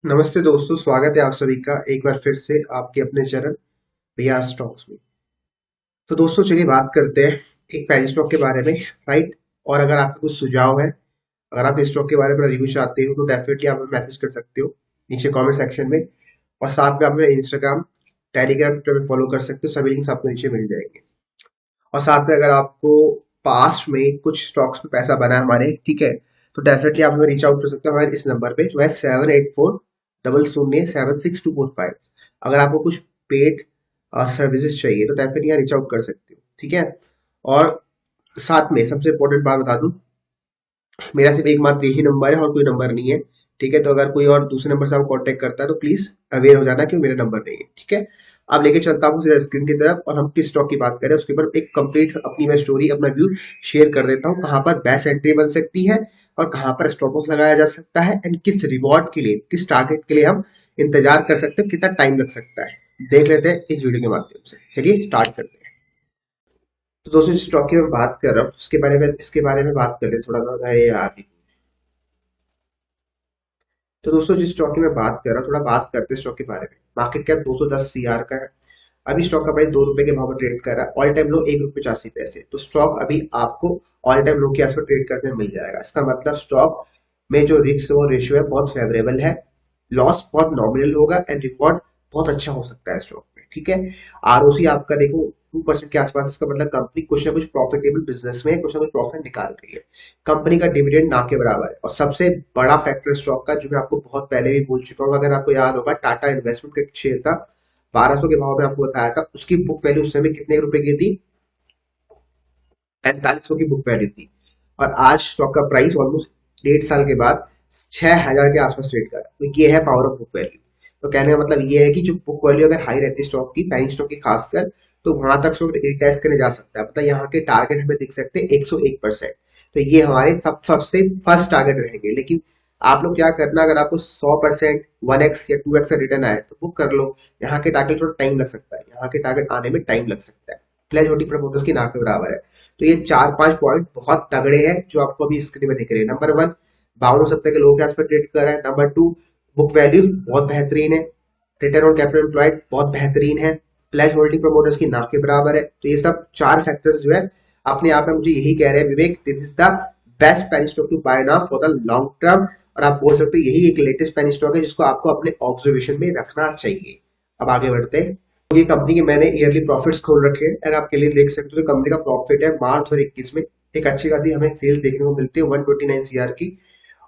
नमस्ते दोस्तों, स्वागत है आप सभी का एक बार फिर से आपके अपने चैनल भैया स्टॉक्स में। तो दोस्तों चलिए बात करते हैं एक पैनी स्टॉक के बारे में, राइट। और अगर आपका कुछ सुझाव है, अगर आप इस स्टॉक के बारे में रिव्यू चाहते हो तो डेफिनेटली आप हमें मैसेज कर सकते हो नीचे कमेंट सेक्शन में। और साथ में आप हमें इंस्टाग्राम, टेलीग्राम, ट्विटर में फॉलो कर सकते हो, सभी लिंक्स आपको नीचे मिल जाएंगे। और साथ में अगर आपको पास्ट में कुछ स्टॉक्स में पैसा बना है हमारे, ठीक है, तो डेफिनेटली आप हमें रीच आउट कर सकते हो हमारे इस नंबर पे जो है 784007624 5। अगर आपको कुछ पेड सर्विसेज चाहिए तो डेफिनेटली यहाँ रीच आउट कर सकते हो, ठीक है। और साथ में सबसे इम्पोर्टेंट बात बता दूं, मेरा सिर्फ एकमात्र यही नंबर है और कोई नंबर नहीं है, ठीक है। तो अगर कोई और दूसरे नंबर से आपको कांटेक्ट करता है तो प्लीज अवेयर हो जाना कि वो मेरा नंबर नहीं है, ठीक है। अब लेके चलता हूँ सीधा स्क्रीन की तरफ और हम किस स्टॉक की बात करें उसके ऊपर एक कंप्लीट अपनी मैं स्टोरी, अपना व्यू शेयर कर देता हूँ, कहाँ पर बेस्ट एंट्री बन सकती है और कहाँ पर स्टॉप लॉस लगाया जा सकता है एंड किस रिवॉर्ड के लिए, किस टारगेट के लिए हम इंतजार कर सकते हैं, कितना टाइम लग सकता है, देख लेते हैं इस वीडियो के माध्यम से। चलिए स्टार्ट करते हैं। तो दोस्तों जिस स्टॉक की मैं बात कर रहा हूँ इसके बारे में बात कर ले थोड़ा सा। अरे यार, तो दोस्तों जिस स्टॉक की मैं बात कर रहा हूँ, थोड़ा बात करते हैं स्टॉक के बारे में। मार्केट कैप 210 सीआर का है। अभी स्टॉक का प्राइस 2 रुपए के भाव में ट्रेड कर रहा है। ऑल टाइम लो 1 रुपए 85 पैसे। तो स्टॉक अभी आपको ऑल टाइम लो के आसपास ट्रेड करने में मिल जाएगा। इसका मतलब स्टॉक में जो रिस्क वो रेशियो है बहुत फेवरेबल है। लॉस बहुत नॉमिनल होगा एंड रिवॉर्ड बहुत अच्छा हो सकता है स्टॉक में, ठीक है। आरओसी आपका देखो 2% के आसपास। इसका मतलब कंपनी कुछ ना कुछ प्रॉफिटेबल बिजनेस में कुछ ना कुछ प्रॉफिट निकाल रही है। कंपनी का डिविडेंड ना के बराबर है। और सबसे बड़ा फैक्टर स्टॉक का, जो मैं आपको बहुत पहले भी बोल चुका हूँ, अगर आपको याद होगा, टाटा इन्वेस्टमेंट का शेयर था 1200 के भाव में, आपको बताया था उसकी बुक वैल्यू उस समय कितने रुपए की थी, 4500 की बुक वैल्यू थी। और आज स्टॉक का प्राइस ऑलमोस्ट 1.5 साल के बाद 6000 के आसपास ट्रेड कर रहा है। तो ये है पावर ऑफ बुक वैल्यू। तो कहने का मतलब ये है कि जो बुक वैल्यू अगर हाई रहती है स्टॉक की, पैनी स्टॉक की खासकर, तो वहां तक स्टॉक रिटेस्ट करने जा सकता है। मतलब यहाँ के टारगेट में दिख सकते हैं 101%। तो ये हमारे सबसे फर्स्ट टारगेट रहेंगे। लेकिन आप लोग क्या करना, अगर आपको 100%, 1x या 2x का रिटर्न आए तो बुक कर लो। यहाँ के टारगेट थोड़ा टाइम लग सकता है, यहाँ के टारगेट आने में टाइम लग सकता है। प्लेज होल्डिंग प्रमोटर्स की ना के बराबर है। तो ये 4-5 पॉइंट बहुत तगड़े हैं जो आपको अभी स्क्रीन में दिख रहे हैं। नंबर 1, 5270 के लो के आसपास ट्रेड कर रहा है। नंबर 2, बुक वैल्यू बहुत बेहतरीन है। रिटर्न ऑन कैपिटल एम्प्लॉयड बहुत बेहतरीन है। प्लेज होल्डिंग प्रमोटर्स की ना के बराबर है। तो ये सब चार फैक्टर्स जो है अपने आप में मुझे यही कह रहे हैं, Vivek this is the best penny stock to buy now for the long term. और आप बोल सकते हो यही एक लेटेस्ट पेनी स्टॉक है जिसको आपको अपने ऑब्जर्वेशन में रखना चाहिए। अब आगे बढ़ते हैं। तो ये कंपनी के मैंने ईयरली प्रॉफिट्स खोल रखे हैं और आपके लिए देख सकते हो कंपनी का प्रॉफिट है मार्च और 21 में एक अच्छी खासी हमें सेल्स देखने को मिलती है 129 सीआर की।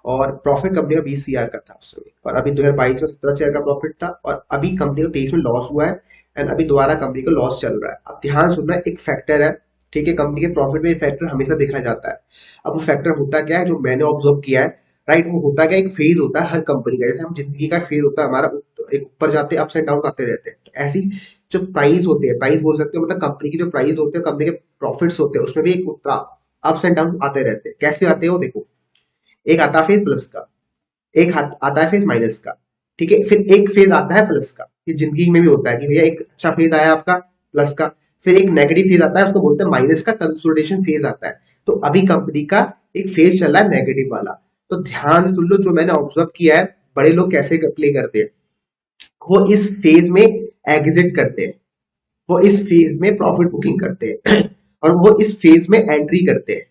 और प्रॉफिट कंपनी का 20 सीआर का था उस समय। और अभी 2022 में 17 सीआर का प्रॉफिट था और अभी कंपनी को 23 में लॉस हुआ है एंड अभी दोबारा कंपनी को लॉस चल रहा है। अब ध्यान सुनना, एक फैक्टर है, ठीक है, कंपनी के प्रॉफिट में फैक्टर हमेशा देखा जाता है। अब वो फैक्टर होता क्या है जो मैंने ऑब्जर्व किया है, राइट, वो होता क्या, एक फेज होता है हर कंपनी का। जैसे हम जिंदगी का फेज होता है हमारा, एक ऊपर जाते हैं, अप्स एंड डाउन आते रहते हैं। तो ऐसी जो प्राइस होते हैं, प्राइस बोल सकते हो, मतलब कंपनी की जो प्राइस होते हैं, कंपनी के प्रॉफिट्स होते हैं, उसमें भी एक उतराव, अप्स एंड डाउन आते रहते हैं। कैसे आते हैं वो देखो, एक आता है फेज प्लस का, एक आता है फेज माइनस का, ठीक है, फिर एक फेज आता है प्लस का। ये जिंदगी में भी होता है कि भैया एक अच्छा फेज आया आपका प्लस का, फिर एक नेगेटिव फेज आता है, उसको बोलते हैं माइनस का, कंसोलिडेशन फेज आता है। तो अभी कंपनी का एक फेज चल रहा है नेगेटिव वाला। तो ध्यान से सुन लो, जो मैंने ऑब्जर्व किया है बड़े लोग कैसे प्ले करते हैं, वो इस फेज में एग्जिट करते हैं, वो इस फेज में प्रॉफिट बुकिंग करते हैं और वो इस फेज में एंट्री करते हैं,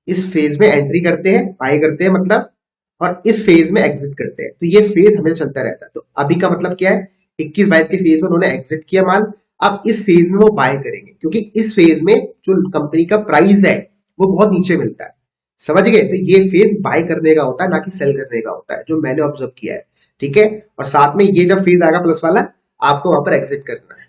इस फेज में एंट्री करते हैं, बाय करते हैं मतलब, और इस फेज में एग्जिट करते हैं। तो ये फेज हमेशा चलता रहता है। तो अभी का मतलब क्या है, 21-22 के फेज में उन्होंने एग्जिट किया माल। अब इस फेज में वो बाय करेंगे क्योंकि इस फेज में जो कंपनी का प्राइस है वो बहुत नीचे मिलता है, समझ गए। तो ये फेज बाय करने का होता है, ना कि सेल करने का होता है, जो मैंने ऑब्जर्व किया है, ठीक है। और साथ में ये जब फेज आएगा प्लस वाला, आपको वहां पर एग्जिट करना है,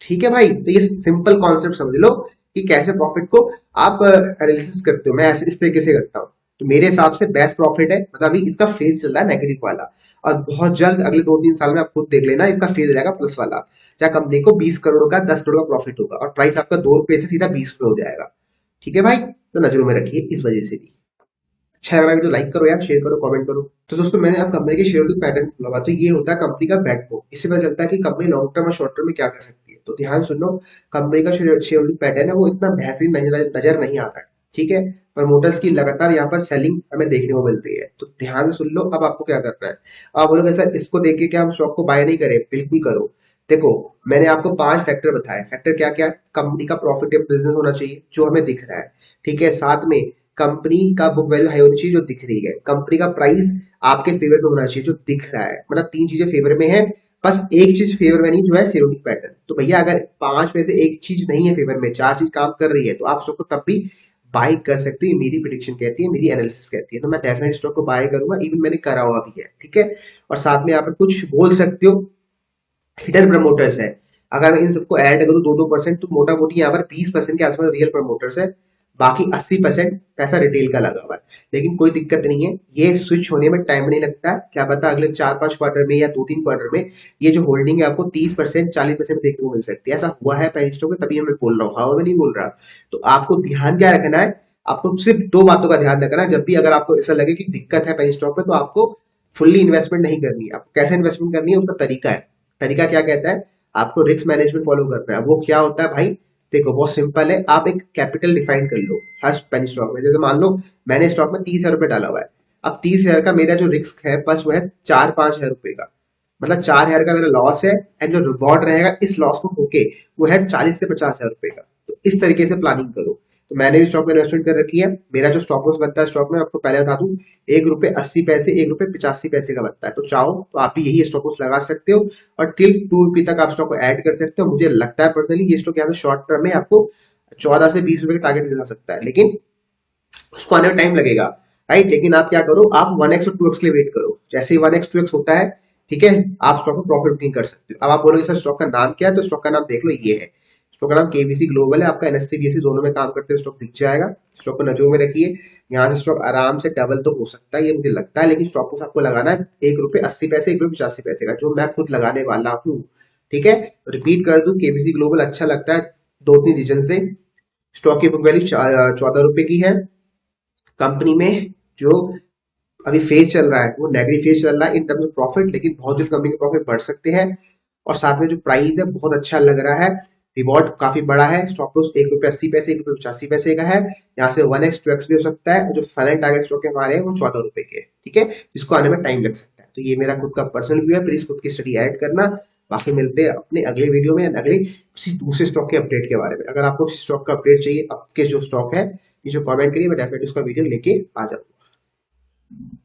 ठीक है भाई। तो ये सिंपल कॉन्सेप्ट समझ लो कि कैसे प्रॉफिट को आप एनालिसिस करते हो। मैं ऐसे इस तरीके से करता हूँ। तो मेरे हिसाब से बेस्ट प्रॉफिट है, मतलब अभी इसका फेज चल रहा है नेगेटिव वाला, और बहुत जल्द अगले 2-3 साल में आप खुद देख लेना इसका फेज जाएगा प्लस वाला। चाहे कंपनी को 20 करोड़ का 10 करोड़ का प्रॉफिट होगा और प्राइस आपका 2 रुपए से सीधा 20 रुपए हो जाएगा, ठीक है भाई। तो नजरों में रखिए इस वजह से भी। अच्छा लगा वीडियो लाइक करो यार, शेयर करो, कमेंट करो। तो दोस्तों मैंने अब कंपनी के शेयर होल्डिंग पैटर्न खोला हुआ। तो ये होता है कंपनी का बैकबोन। इससे पता चलता है कि कंपनी लॉन्ग टर्म और शॉर्ट टर्म में क्या कर सकती है। तो ध्यान सुनो, कंपनी का शेयर होल्डिंग पैटर्न है वो इतना बेहतरीन नजर नहीं आ रहा है। ठीक है। प्रमोटर्स की लगातार यहाँ पर सेलिंग हमें देखने को मिल रही है, तो ध्यान से सुन लो। अब आपको क्या करना है, आप बोलोगे सर इसको देख के क्या हम स्टॉक को बाय नहीं करें? बिल्कुल करो। देखो, मैंने आपको 5 फैक्टर बताए। फैक्टर क्या क्या है? कंपनी का प्रॉफिटेबल बिजनेस होना चाहिए जो हमें दिख रहा है, ठीक है। साथ में कंपनी का बुक वैल्यू हाई होनी चाहिए जो दिख रही है। कंपनी का प्राइस आपके फेवर में होना चाहिए जो दिख रहा है, मतलब 3 चीजें फेवर में है। बस एक चीज फेवर में नहीं, जो है सीरोटिक पैटर्न। तो भैया अगर 5 में से एक चीज नहीं है फेवर में, 4 चीज काम कर रही है, तो आप स्टॉक को तब भी बाय कर सकते हो। ये मेरी प्रिडिक्शन कहती है, मेरी एनालिसिस कहती है, तो मैं डेफिनेट स्टॉक को बाय करूंगा। इवन मैंने करा हुआ भी है, ठीक है। और साथ में यहाँ पर कुछ बोल सकते हो हिडन प्रमोटर्स है। अगर मैं इन सबको ऐड करूँ 2-2% तो मोटा मोटी यहाँ पर 20% के आसपास रियल प्रमोटर्स है। बाकी 80% पैसा रिटेल का लगा हुआ है। लेकिन कोई दिक्कत नहीं है, ये स्विच होने में टाइम नहीं लगता है। क्या पता अगले 4-5 क्वार्टर में या 2-3 क्वार्टर में ये जो होल्डिंग है आपको 30% 40% देखने को मिल सकती है। ऐसा हुआ है पहले स्टॉक में, तभी मैं बोल रहा हूँ, हवा में नहीं बोल रहा। तो आपको ध्यान क्या रखना है, आपको सिर्फ 2 बातों का ध्यान रखना है। जब भी अगर आपको ऐसा लगे कि दिक्कत है पेनी स्टॉक में, तो आपको फुल्ली इन्वेस्टमेंट नहीं करनी है। आपको कैसे इन्वेस्टमेंट करनी है उसका तरीका है। तरीका क्या कहता है, आपको रिस्क मैनेजमेंट फॉलो करना है। वो क्या होता है भाई? देखो बहुत सिंपल है। आप एक कैपिटल डिफाइन कर लो हर पेनी स्टॉक में। जैसे मान लो मैंने स्टॉक में 30,000 रुपए डाला हुआ है। अब 30,000 का मेरा जो रिस्क है बस वो है 4-5 हजार रुपए का। मतलब 4,000 का मेरा लॉस है, एंड जो रिवॉर्ड रहेगा इस लॉस को होके वो है 40 से 50 हजार रुपए का। तो इस तरीके से प्लानिंग करो। तो मैंने भी स्टॉक में इन्वेस्टमेंट कर रखी है। मेरा जो स्टॉप लॉस बनता है स्टॉक में, आपको पहले बता दूं, 1 रुपए 80 पैसे, 1 रुपए 85 पैसे का बनता है। तो चाहो तो आप भी यही स्टॉप लॉस लगा सकते हो, और टिल 2 रुपए तक आप स्टॉक को ऐड कर सकते हो। मुझे लगता है पर्सनली ये स्टॉक यहाँ से शॉर्ट टर्म में आपको 14 से 20 रुपए का टारगेट दिला सकता है, लेकिन उसको आने में टाइम लगेगा, राइट। लेकिन आप क्या करो, आप 1x और 2x के लिए वेट करो। जैसे ही 1x 2x होता है, ठीक है, आप स्टॉक में प्रॉफिट बुकिंग कर सकते हो। अब आप बोलोगे सर स्टॉक का नाम क्या है, तो स्टॉक का नाम देख लो, ये है। स्टॉक का नाम केबीसी ग्लोबल है। आपका एनएससी बीएससी दोनों में काम करते हुए स्टॉक दिख जाएगा। स्टॉक को नजरों में रखिए। यहाँ से स्टॉक आराम से डबल तो हो सकता है, ये मुझे लगता है, लेकिन स्टॉक को आपको लगाना है 1 रुपए 80 पैसे, 1 रुपए 85 पैसे का, जो मैं खुद लगाने वाला हूँ, ठीक है। रिपीट कर दूं, केबीसी ग्लोबल अच्छा लगता है 2-3 रीजन से। स्टॉक की बुक वैल्यू 14 रुपए की है। कंपनी में जो अभी फेज चल रहा है वो नेगेटिव फेज चल रहा है इन टर्म्स ऑफ प्रॉफिट, लेकिन बहुत जल्द कंपनी के प्रॉफिट बढ़ सकते हैं। और साथ में जो प्राइस है बहुत अच्छा लग रहा है, रिवॉर्ड काफी बड़ा है। स्टॉप लॉस 1 रुपए 80 पैसे, 1 रुपए 85 पैसे का है। यहाँ से 1x 2x भी हो सकता है। जो फाइनल टारगेट स्टॉक है हमारे वो 14 रुपए के, ठीक है, जिसको आने में टाइम लग सकता है। तो ये मेरा खुद का पर्सनल व्यू है, प्लीज खुद की स्टडी ऐड करना। बाकी मिलते हैं अपने अगले वीडियो में अगले किसी दूसरे स्टॉक के अपडेट के बारे में। अगर आपको किसी स्टॉक का अपडेट चाहिए, आपके जो स्टॉक है, ये जो कमेंट करिए, मैं डेफिनेटली उसका वीडियो लेके आ जाऊंगा।